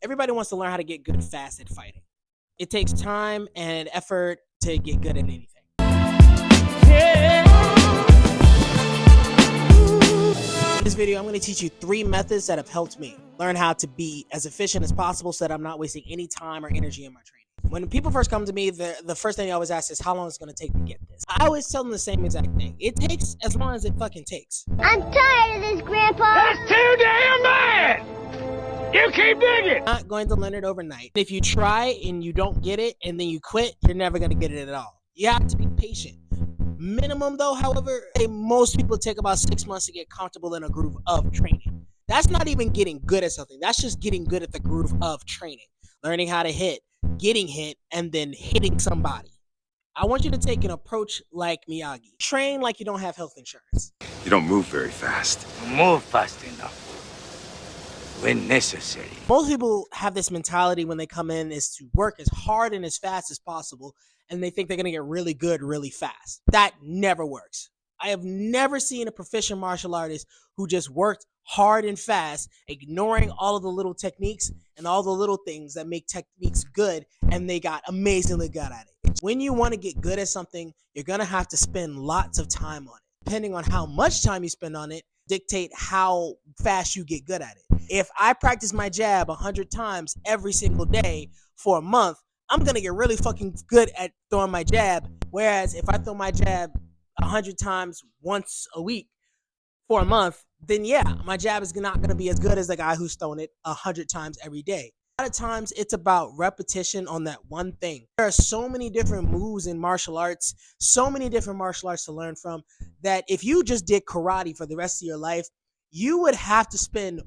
Everybody wants to learn how to get good fast at fighting. It takes time and effort to get good at anything. In this video, I'm going to teach you 3 methods that have helped me learn how to be as efficient as possible so that I'm not wasting any time or energy in my training. When people first come to me, the first thing they always ask is how long it's going to take to get this. I always tell them the same exact thing. It takes as long as it fucking takes. I'm tired of this, Grandpa. That's too damn bad! You keep digging! You're not going to learn it overnight. If you try and you don't get it and then you quit, you're never going to get it at all. You have to be patient. Minimum though, however, most people take about 6 months to get comfortable in a groove of training. That's not even getting good at something. That's just getting good at the groove of training. Learning how to hit, getting hit, and then hitting somebody. I want you to take an approach like Miyagi. Train like you don't have health insurance. You don't move very fast. Move fast enough. When necessary. Most people have this mentality when they come in is to work as hard and as fast as possible, and they think they're going to get really good really fast. That never works. I have never seen a proficient martial artist who just worked hard and fast, ignoring all of the little techniques and all the little things that make techniques good, and they got amazingly good at it. When you want to get good at something, you're going to have to spend lots of time on it. Depending on how much time you spend on it, dictate how fast you get good at it. If I practice my jab 100 times every single day for a month, I'm going to get really fucking good at throwing my jab. Whereas if I throw my jab 100 times once a week for a month, then yeah, my jab is not going to be as good as the guy who's throwing it 100 times every day. A lot of times it's about repetition on that one thing. There are so many different moves in martial arts, so many different martial arts to learn from, that if you just did karate for the rest of your life, you would have to spend,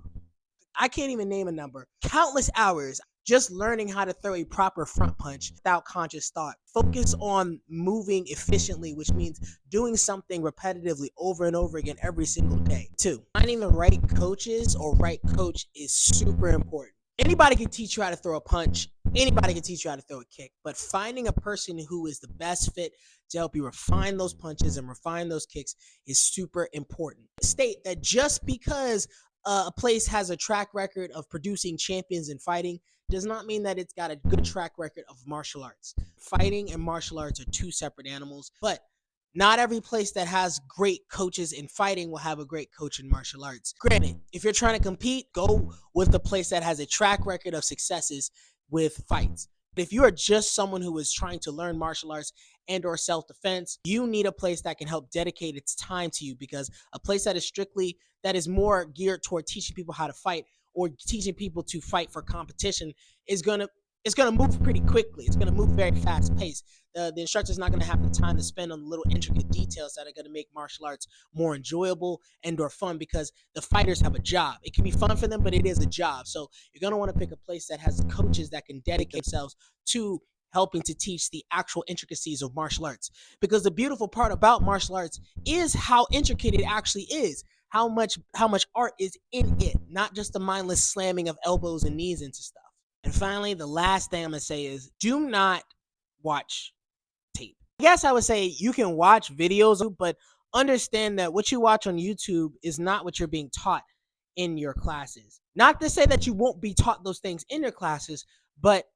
I can't even name a number, countless hours just learning how to throw a proper front punch without conscious thought. Focus on moving efficiently, which means doing something repetitively over and over again every single day. 2, finding the right coaches or right coach is super important. Anybody can teach you how to throw a punch. Anybody can teach you how to throw a kick. But finding a person who is the best fit to help you refine those punches and refine those kicks is super important. State that just because a place has a track record of producing champions in fighting does not mean that it's got a good track record of martial arts. Fighting and martial arts are 2 separate animals, but not every place that has great coaches in fighting will have a great coach in martial arts. Granted, if you're trying to compete, go with the place that has a track record of successes with fights. But if you are just someone who is trying to learn martial arts and or self-defense, you need a place that can help dedicate its time to you, because a place that is more geared toward teaching people how to fight or teaching people to fight for competition is going to move pretty quickly. It's going to move very fast paced. The instructor's not going to have the time to spend on the little intricate details that are going to make martial arts more enjoyable and or fun, because the fighters have a job. It can be fun for them, but it is a job. So you're going to want to pick a place that has coaches that can dedicate themselves to helping to teach the actual intricacies of martial arts. Because the beautiful part about martial arts is how intricate it actually is. How much art is in it, not just the mindless slamming of elbows and knees into stuff. And finally, the last thing I'm going to say is do not watch tape. I guess I would say you can watch videos, but understand that what you watch on YouTube is not what you're being taught in your classes. Not to say that you won't be taught those things in your classes, but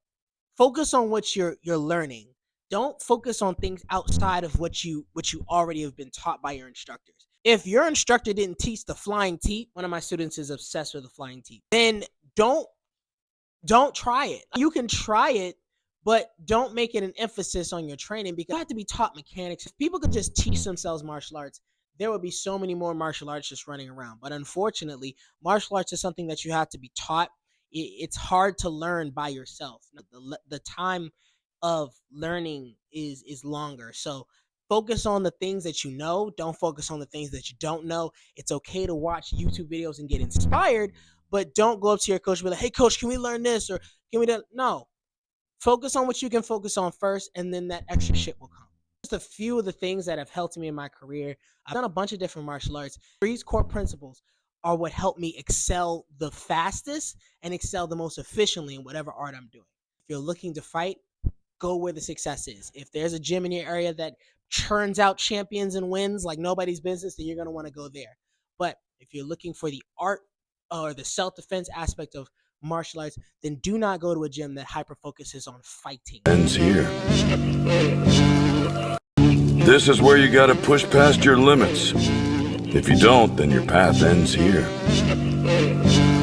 focus on what you're learning. Don't focus on things outside of what you already have been taught by your instructors. If your instructor didn't teach the flying teep, one of my students is obsessed with the flying teep, then don't try it. You can try it, but don't make it an emphasis on your training, because you have to be taught mechanics. If people could just teach themselves martial arts, there would be so many more martial arts just running around. But unfortunately, martial arts is something that you have to be taught. It's hard to learn by yourself. The time of learning is longer. So focus on the things that you know. Don't focus on the things that you don't know. It's okay to watch YouTube videos and get inspired, but don't go up to your coach and be like, hey, coach, can we learn this? Or can we do? No. Focus on what you can focus on first, and then that extra shit will come. Just a few of the things that have helped me in my career. I've done a bunch of different martial arts. These core principles are what helped me excel the fastest and excel the most efficiently in whatever art I'm doing. If you're looking to fight, go where the success is. If there's a gym in your area that churns out champions and wins like nobody's business, then you're going to want to go there. But if you're looking for the art or the self-defense aspect of martial arts, then do not go to a gym that hyper focuses on fighting. Ends here. This is where you gotta push past your limits. If you don't, then your path ends here.